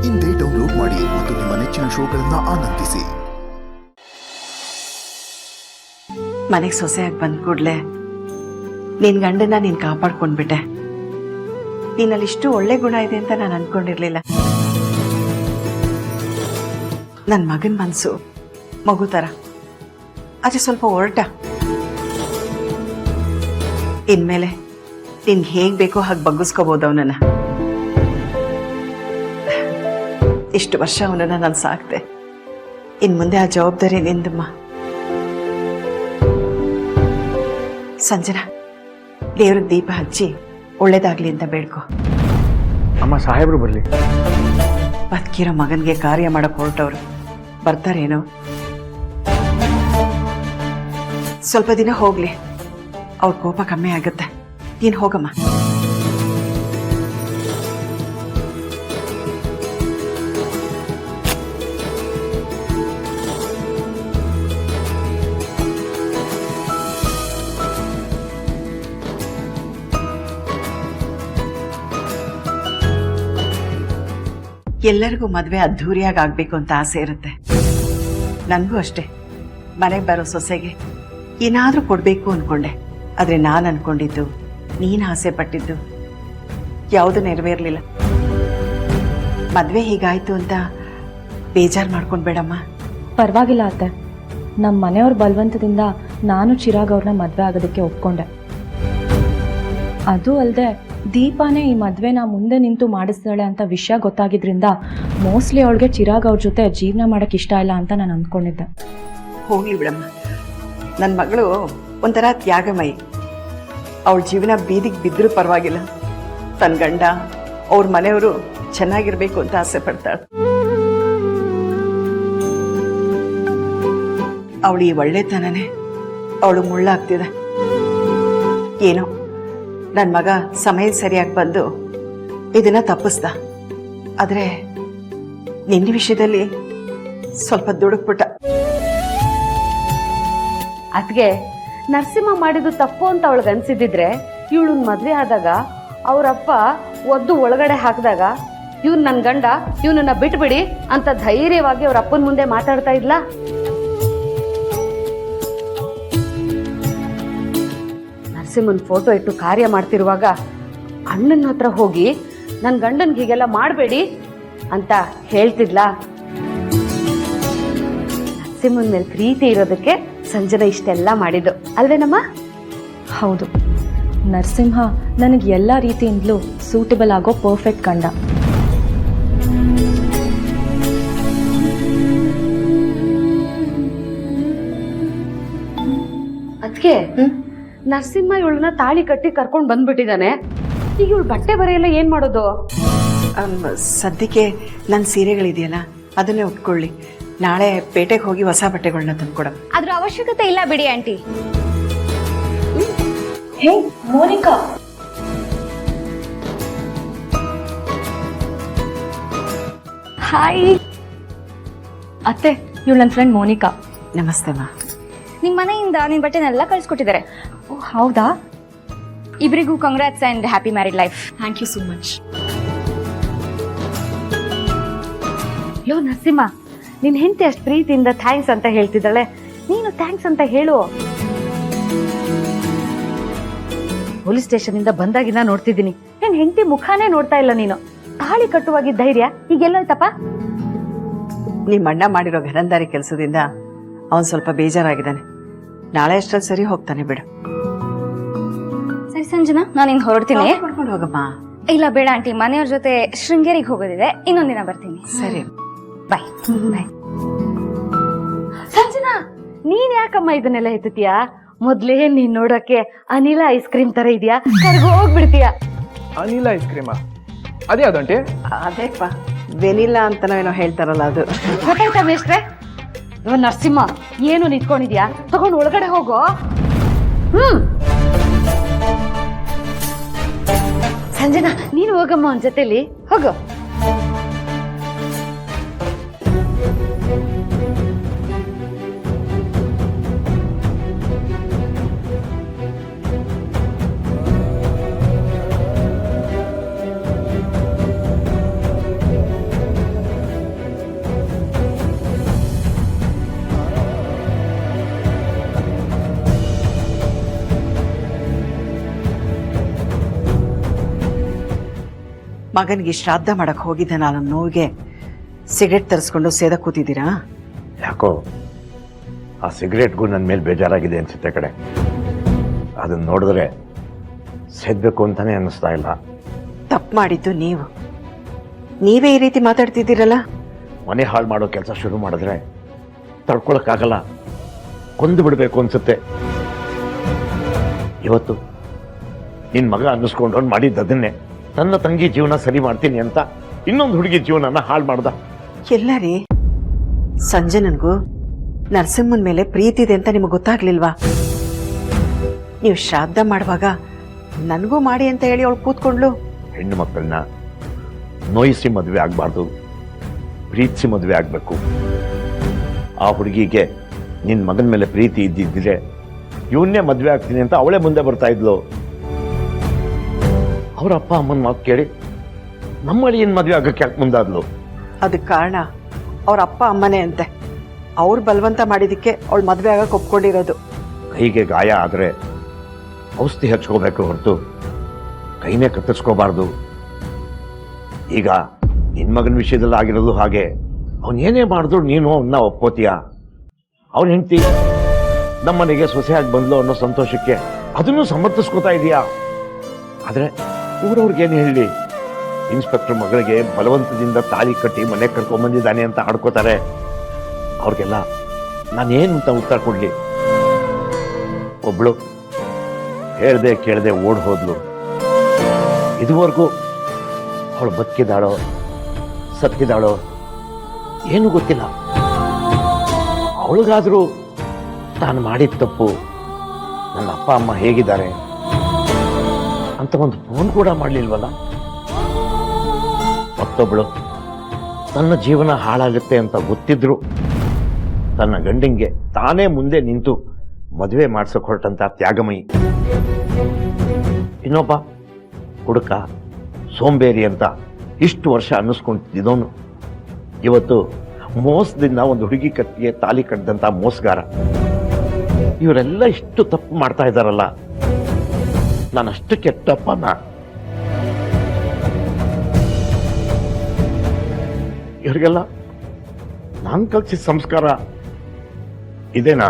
ಇಂದೇ ಡೌನ್ಲೋಡ್ ಮಾಡಿ ಮತ್ತು ನಿಮ್ಮ ನೆಚ್ಚಿನ ಶೋಗಳನ್ನ ಆನಂದಿಸಿ. ಮನೆಗೆ ಸೊಸೆಯಾಗಿ ಬಂದ ಕೂಡಲೇ ನಿನ್ ಗಂಡನ ನೀನ್ ಕಾಪಾಡ್ಕೊಂಡ್ಬಿಟ್ಟೆ. ನಿನ್ನಲ್ಲಿ ಇಷ್ಟು ಒಳ್ಳೆ ಗುಣ ಇದೆ ಅಂತ ನಾನು ಅನ್ಕೊಂಡಿರ್ಲಿಲ್ಲ. ನನ್ನ ಮಗನ ಮನಸ್ಸು ಮಗು ಥರ, ಆದ್ರೆ ಸ್ವಲ್ಪ ಹೊರಟ. ಇನ್ಮೇಲೆ ನಿನ್ಗೆ ಹೇಗ್ ಬೇಕೋ ಹಾಗೆ ಬಗ್ಗಿಸ್ಕೋಬಹುದು ಅವನನ್ನ. ಇಷ್ಟು ವರ್ಷ ಅವನನ್ನ ನಾನು ಸಾಕ್ತೆ, ಇನ್ ಮುಂದೆ ಆ ಜವಾಬ್ದಾರಿ ನಿಂದಮ್ಮ. ಸಂಜನಾ, ದೇವ್ರಿಗೆ ದೀಪ ಹಚ್ಚಿ ಒಳ್ಳೇದಾಗ್ಲಿ ಅಂತ ಬೇಡ್ಕೊ. ಅಮ್ಮ, ಸಾಹೇಬ್ರು ಬರ್ಲಿ. ಬದುಕಿರೋ ಮಗನ್ಗೆ ಕಾರ್ಯ ಮಾಡಕ್ ಹೊರಟವ್ರು ಬರ್ತಾರೇನೋ. ಸ್ವಲ್ಪ ದಿನ ಹೋಗ್ಲಿ, ಅವ್ರ ಕೋಪ ಕಮ್ಮಿ ಆಗುತ್ತೆ. ನೀನ್ ಹೋಗಮ್ಮ. ಎಲ್ಲರಿಗೂ ಮದ್ವೆ ಅದ್ಧೂರಿಯಾಗಿ ಆಗ್ಬೇಕು ಅಂತ ಆಸೆ ಇರುತ್ತೆ. ನನಗೂ ಅಷ್ಟೇ. ಮನೆಗೆ ಬರೋ ಸೊಸೆಗೆ ಏನಾದ್ರೂ ಕೊಡ್ಬೇಕು ಅನ್ಕೊಂಡೆ. ಆದ್ರೆ ನಾನು ಅನ್ಕೊಂಡಿದ್ದು, ನೀನ್ ಆಸೆ ಪಟ್ಟಿದ್ದು ಯಾವುದು ನೆರವೇರ್ಲಿಲ್ಲ. ಮದ್ವೆ ಹೀಗಾಯ್ತು ಅಂತ ಬೇಜಾರು ಮಾಡ್ಕೊಂಡ್ಬೇಡಮ್ಮ. ಪರವಾಗಿಲ್ಲ ಅತ್ತೆ, ನಮ್ಮ ಮನೆಯವ್ರ ಬಲವಂತದಿಂದ ನಾನು ಚಿರಾಗ್ ಅವ್ರನ್ನ ಮದ್ವೆ ಆಗೋದಕ್ಕೆ ಒಪ್ಕೊಂಡೆ. ಅದು ಅಲ್ಲದೆ ದೀಪಾನೇ ಈ ಮದ್ವೆನ ಮುಂದೆ ನಿಂತು ಮಾಡಿಸ್ತಾಳೆ ಅಂತ ವಿಷಯ ಗೊತ್ತಾಗಿದ್ರಿಂದ ಮೋಸ್ಟ್ಲಿ ಅವಳಿಗೆ ಚಿರಾಗ್ ಅವ್ರ ಜೊತೆ ಜೀವನ ಮಾಡಕ್ ಇಷ್ಟ ಇಲ್ಲ ಅಂತ ನಾನು ಅಂದ್ಕೊಂಡಿದ್ದೆ. ಹೋಗ್ಲಿ ಬಿಡಮ್ಮ, ನನ್ನ ಮಗಳು ಒಂಥರ ತ್ಯಾಗಮಯಿ. ಅವಳ ಜೀವನ ಬೀದಿಗೆ ಬಿದ್ದರೂ ಪರವಾಗಿಲ್ಲ, ತನ್ನ ಗಂಡ ಅವ್ರ ಮನೆಯವರು ಚೆನ್ನಾಗಿರ್ಬೇಕು ಅಂತ ಆಸೆ ಪಡ್ತಾಳೆ. ಅವಳು ಈ ಒಳ್ಳೆತನನೇ ಅವಳು ಮುಳ್ಳಾಗ್ತಿದೆ. ಏನೋ ನನ್ನ ಮಗ ಸಮಯ ಸರಿಯಾಗಿ ಬಂದು ಇದನ್ನ ತಪ್ಪಿಸ್ದ. ಆದ್ರೆ ನಿನ್ನ ವಿಷಯದಲ್ಲಿ ಸ್ವಲ್ಪ ದುಡುಕ್ಬಿಟ್ಟ. ಅದ್ಗೆ ನರಸಿಂಹ ಮಾಡಿದ್ದು ತಪ್ಪು ಅಂತ ಅವಳಿಗೆ ಅನ್ಸಿದ್ದಿದ್ರೆ, ಇವಳನ್ನ ಮದ್ವೆ ಆದಾಗ ಅವರಪ್ಪ ಒದ್ದು ಒಳಗಡೆ ಹಾಕಿದಾಗ ಇವ್ನು ನನ್ನ ಗಂಡ, ಇವನನ್ನ ಬಿಟ್ಬಿಡಿ ಅಂತ ಧೈರ್ಯವಾಗಿ ಅವ್ರ ಅಪ್ಪನ ಮುಂದೆ ಮಾತಾಡ್ತಾ ಇದ್ಲ. ನರಸಿಂಹನ್ ಫೋಟೋ ಇಟ್ಟು ಕಾರ್ಯ ಮಾಡ್ತಿರುವಾಗ ಅಣ್ಣನ ಹತ್ರ ಹೋಗಿ ನನ್ನ ಗಂಡನ್ಗೆ ಹೀಗೆಲ್ಲ ಮಾಡಬೇಡಿ ಅಂತ ಹೇಳ್ತಿದ್ಲ. ನರಸಿಂಹನ್ ಮೇಲೆ ಪ್ರೀತಿ ಇರೋದಕ್ಕೆ ಸಂಜನಾ ಇಷ್ಟೆಲ್ಲ ಮಾಡಿದ್ದು ಅಲ್ವೇನಮ್ಮ? ಹೌದು, ನರಸಿಂಹ ನನಗೆ ಎಲ್ಲ ರೀತಿಯಿಂದಲೂ ಸೂಟಬಲ್ ಆಗೋ ಪರ್ಫೆಕ್ಟ್ ಗಂಡ. ಅದ್ಕೆ ನರಸಿಂಹ ಇವಳನ್ನ ತಾಳಿ ಕಟ್ಟಿ ಕರ್ಕೊಂಡು ಬಂದ್ಬಿಟ್ಟಿದ್ದಾನೆ. ಈಗ ಇವಳು ಬಟ್ಟೆ ಬರೆಯಲ್ಲ ಏನ್ ಮಾಡೋದು? ಸದ್ಯಕ್ಕೆ ನನ್ನ ಸೀರೆಗಳಿದೆಯಲ್ಲ ಅದನ್ನೇ ಉಟ್ಕೊಳ್ಳಿ. ನಾಳೆ ಪೇಟೆಗೆ ಹೋಗಿ ಹೊಸ ಬಟ್ಟೆಗಳನ್ನ ತಂದ್ಕೊಡ. ಅದ್ರ ಅವಶ್ಯಕತೆ ಇಲ್ಲ ಬಿಡಿ ಆಂಟಿ. ಹೇ ಮೋನಿಕಾ, ಹಾಯ್ ಅತ್ತೆ, ಇವಳು ನನ್ನ ಫ್ರೆಂಡ್ ಮೋನಿಕಾ. ನಮಸ್ತೆ ಮಾ. ನಿಮ್ ಮನೆಯಿಂದ ನಿನ್ ಬಟ್ಟೆನೆಲ್ಲ ಕಳ್ಸಿಕೊಟ್ಟಿದ್ದಾರೆ. ಓ ಹೌದಾ? ಇಬ್ರಿಗೂ congrats and happy married life. Thank you so much. ಲೋ ನರಸಿಂಹ, ನಿನ್ ಹೆಂಡತಿ ಅಷ್ಟು ಪ್ರೀತಿಯಿಂದ ಥ್ಯಾಂಕ್ಸ್ ಅಂತ ಹೇಳ್ತಿದ್ದಾಳೆ, ನೀನು ಥ್ಯಾಂಕ್ಸ್ ಅಂತ ಹೇಳು. ಪೊಲೀಸ್ ಸ್ಟೇಷನ್ ಇಂದ ಬಂದಾಗಿನ ನೋಡ್ತಿದ್ದೀನಿ, ನಿನ್ ಹೆಂಡತಿ ಮುಖಾನೇ ನೋಡ್ತಾ ಇಲ್ಲ ನೀನು. ತಾಳಿ ಕಟ್ಟುವಾಗಿದ್ದ ಧೈರ್ಯ ಈಗೆಲ್ಲೋಯ್ತಪ್ಪ? ನಿಮ್ಮ ಅಣ್ಣ ಮಾಡಿರೋ ಘನಂದಾರಿ ಕೆಲಸದಿಂದ ಅವನ್ ಸ್ವಲ್ಪ ಬೇಜಾರಾಗಿದ್ದಾನೆ. ನಾಳೆ ಅಷ್ಟರಲ್ಲಿ ಸರಿ ಹೋಗ್ತಾನೆ ಬಿಡು. ಸರಿ ಸಂಜನಾ, ನಾನು ಇನ್ನು ಹೊರಡ್ತೀನಿ. ಮಾಡ್ಕೊಂಡು ಹೋಗಮ್ಮ. ಇಲ್ಲ ಬೇಡ ಆಂಟಿ, ಮನೆಯವ್ರ ಜೊತೆ ಶೃಂಗೇರಿಗೆ ಹೋಗೋದಿದೆ, ಇನ್ನೊಂದಿನ ಬರ್ತೀನಿ. ಸರಿ, ಬಾಯ್. ಬಾಯ್. ಸಂಜನಾ, ನೀನ್ ಯಾಕಮ್ಮ ಇದನ್ನೆಲ್ಲ ಎತ್ತುತ್ತೀಯ? ಮೊದ್ಲೇ ನೀನ್ ನೋಡಕ್ಕೆ ಅನಿಲ ಐಸ್ ಕ್ರೀಮ್ ತರ ಇದೆಯಾ, ಕರ್ಗೋಗ್ಬಿಡ್ತೀಯ. ಅನಿಲ ಐಸ್ ಕ್ರೀಮಾ? ಅದೇ ಅದಂಟೆ? ಅದೇಪ್ಪ, ವೆನಿಲಾ ಅಂತನೋ ಹೇಳ್ತಾರಲ್ಲ ಅದು. ಗೊತ್ತಾಯ್ತಾ ಮೇಷ್ಟ್ರೆ? ನರಸಿಂಹ, ಏನು ನಿಂತ್ಕೊಂಡಿದ್ಯಾ? ತಗೊಂಡು ಒಳಗಡೆ ಹೋಗೋ. ಸಂಜನಾ, ನೀನು ಹೋಗಮ್ಮ ಅವನ ಜೊತೆಲಿ ಹೋಗೋ. ಮಗನಿಗೆ ಶ್ರಾದ್ದ ಮಾಡಕ್ಕೆ ಹೋಗಿದ್ದೆ ನಾನು ನೋವಿಗೆ ಸಿಗರೇಟ್ ತರಿಸ್ಕೊಂಡು ಸೇದ ಕೂತಿದ್ದೀರಾ? ಯಾಕೋ ಆ ಸಿಗರೇಟ್ಗೂ ನನ್ನ ಮೇಲೆ ಬೇಜಾರಾಗಿದೆ ಅನ್ಸುತ್ತೆ ಕಡೆ. ಅದನ್ನ ನೋಡಿದ್ರೆ ಸೇದಬೇಕು ಅಂತಾನೆ ಅನ್ನಿಸ್ತಾ ಇಲ್ಲ. ತಪ್ಪು ಮಾಡಿದ್ದು ನೀವೇ ಈ ರೀತಿ ಮಾತಾಡ್ತಿದ್ದೀರಲ್ಲ. ಮನೆ ಹಾಳು ಮಾಡೋ ಕೆಲಸ ಶುರು ಮಾಡಿದ್ರೆ ತಡ್ಕೊಳಕ್ಕಾಗಲ್ಲ, ಕೊಂದು ಬಿಡಬೇಕು ಅನ್ಸುತ್ತೆ. ಇವತ್ತು ನಿನ್ನ ಮಗ ಅನ್ನಿಸ್ಕೊಂಡು ಮಾಡಿದ್ದದನ್ನೇ ನನ್ನ ತಂಗಿ ಜೀವನ ಸರಿ ಮಾಡ್ತೀನಿ ಅಂತ ಇನ್ನೊಂದು ಹುಡುಗಿ ಜೀವನನ ಹಾಳು ಮಾಡ್ದ. ಎಲ್ಲ ರೀ, ಸಂಜೆ ನನಗೂ ನರಸಿಂಹನ ಮೇಲೆ ಪ್ರೀತಿ ಇದೆ ಅಂತ ನಿಮಗೆ ಗೊತ್ತಾಗ್ಲಿಲ್ವಾ? ನೀವು ಶ್ರಾದ್ದ ಮಾಡುವಾಗ ನನಗೂ ಮಾಡಿ ಅಂತ ಹೇಳಿ ಅವಳು ಕೂತ್ಕೊಂಡ್ಲು. ಹೆಣ್ಣು ಮಕ್ಕಳನ್ನ ನೋಯಿಸಿ ಮದುವೆ ಆಗಬಾರ್ದು, ಪ್ರೀತಿಸಿ ಮದುವೆ ಆಗಬೇಕು. ಆ ಹುಡುಗಿಗೆ ನಿನ್ನ ಮಗನ ಮೇಲೆ ಪ್ರೀತಿ ಇದ್ದಿದ್ದಿದ್ರೆ ಇವನ್ನೇ ಮದುವೆ ಆಗ್ತೀನಿ ಅಂತ ಅವಳೇ ಮುಂದೆ ಬರ್ತಾ ಇದ್ಲು. ಅವ್ರ ಅಪ್ಪ ಅಮ್ಮನ ಮಾತು ಕೇಳಿ ನಮ್ಮ ಅಳಿಯನ್ ಮದುವೆ ಆಗಕ್ಕೆ ಯಾಕೆ ಮುಂದಾದ್ಲು? ಅದಕ್ಕೆ ಕಾರಣ ಅವ್ರ ಅಪ್ಪ ಅಮ್ಮನೇ ಅಂತೆ. ಅವ್ರು ಬಲವಂತ ಮಾಡಿದಕ್ಕೆ ಅವಳು ಮದುವೆ ಆಗಕ್ಕೆ ಒಪ್ಕೊಂಡಿರೋದು. ಕೈಗೆ ಗಾಯ ಆದರೆ ಔಷಧಿ ಹಚ್ಕೋಬೇಕು ಹೊರತು ಕೈನೇ ಕತ್ತರಿಸ್ಕೋಬಾರ್ದು. ಈಗ ನಿನ್ನ ಮಗನ ವಿಷಯದಲ್ಲಿ ಆಗಿರೋದು ಹಾಗೆ. ಅವನೇನೇ ಮಾಡಿದ್ರು ನೀನು ಅವನ್ನ ಒಪ್ಕೋತೀಯ. ಅವನ ಹೆಂಡತಿ ನಮ್ಮನೆಗೆ ಸೊಸೆಯಾಗಿ ಬಂದ್ಲು ಅನ್ನೋ ಸಂತೋಷಕ್ಕೆ ಅದನ್ನು ಸಮರ್ಥಿಸ್ಕೋತಾ ಇದೀಯಾ. ಆದರೆ ಊರವ್ರಿಗೇನು ಹೇಳಿ, ಇನ್ಸ್ಪೆಕ್ಟರ್ ಮಗಳಿಗೆ ಬಲವಂತದಿಂದ ತಾಳಿ ಕಟ್ಟಿ ಮನೆಗೆ ಕರ್ಕೊಂಡ್ಬಂದಿದ್ದಾನೆ ಅಂತ ಆಡ್ಕೋತಾರೆ. ಅವ್ರಿಗೆಲ್ಲ ನಾನೇನು ಅಂತ ಉತ್ತರ ಕೊಡ್ಲಿ? ಒಬ್ಳು ಹೇಳ್ದೆ ಕೇಳದೆ ಓಡ್ ಹೋದ್ಲು. ಇದುವರೆಗೂ ಅವಳು ಬದುಕಿದಾಳೋ ಸತ್ತಿದಾಳೋ ಏನೂ ಗೊತ್ತಿಲ್ಲ. ಅವಳಿಗಾದ್ರೂ ತಾನು ಮಾಡಿದ ತಪ್ಪು, ನನ್ನ ಅಪ್ಪ ಅಮ್ಮ ಹೇಗಿದ್ದಾರೆ ಅಂತ ಒಂದು ಫೋನ್ ಕೂಡ ಮಾಡಲಿಲ್ವಲ್ಲ. ಮತ್ತೊಬ್ಬಳು ತನ್ನ ಜೀವನ ಹಾಳಾಗುತ್ತೆ ಅಂತ ಗೊತ್ತಿದ್ರು ತನ್ನ ಗಂಡಂಗೆ ತಾನೇ ಮುಂದೆ ನಿಂತು ಮದುವೆ ಮಾಡ್ಸಕ್ ಹೊರಟಂತ ತ್ಯಾಗಮಯಿ. ಇನ್ನೊಬ್ಬ ಹುಡುಕ ಸೋಂಬೇರಿ ಅಂತ ಇಷ್ಟು ವರ್ಷ ಅನ್ನಿಸ್ಕೊಂತಿದ್ದವನು ಇವತ್ತು ಮೋಸದಿಂದ ಒಂದು ಹುಡುಗಿ ಕತ್ತಿಗೆ ತಾಲಿ ಕಟ್ಟದಂತ ಮೋಸಗಾರ. ಇವರೆಲ್ಲ ಇಷ್ಟು ತಪ್ಪು ಮಾಡ್ತಾ ಇದ್ದಾರಲ್ಲ, ನಾನಷ್ಟು ಕೆಟ್ಟಪ್ಪನ. ಇವರಿಗೆಲ್ಲ ನಾನು ಕಲಿಸಿದ ಸಂಸ್ಕಾರ ಇದೇನಾ?